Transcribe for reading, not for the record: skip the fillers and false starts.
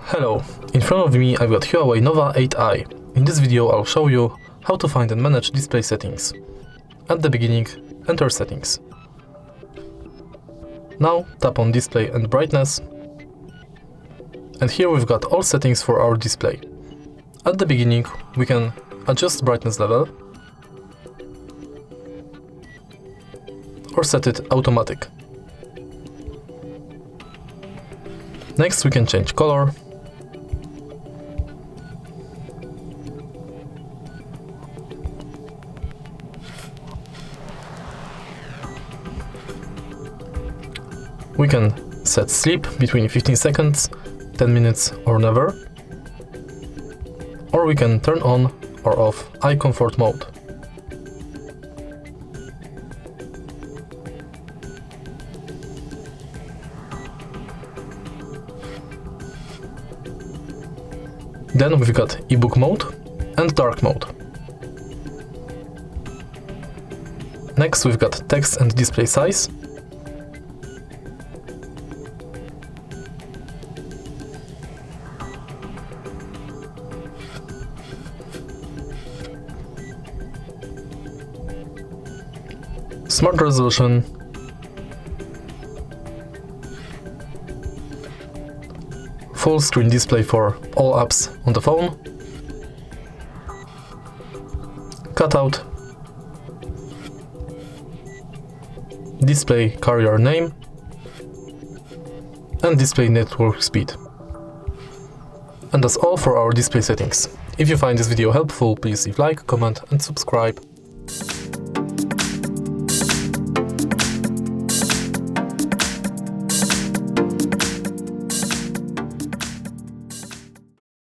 Hello, in front of me I've got HUAWEI Nova 8i. In this video I'll show you how to find and manage display settings. At the beginning, enter settings. Now tap on display and brightness. And here we've got all settings for our display. At the beginning we can adjust brightness level or set it automatic. Next we can change color. We can set sleep between 15 seconds, 10 minutes or never. Or we can turn on or off eye comfort mode. Then we've got ebook mode and dark mode. Next we've got text and display size. Smart resolution, full screen display for all apps on the phone, cutout, display carrier name, and display network speed. And that's all for our display settings. If you find this video helpful, please leave like, comment and subscribe.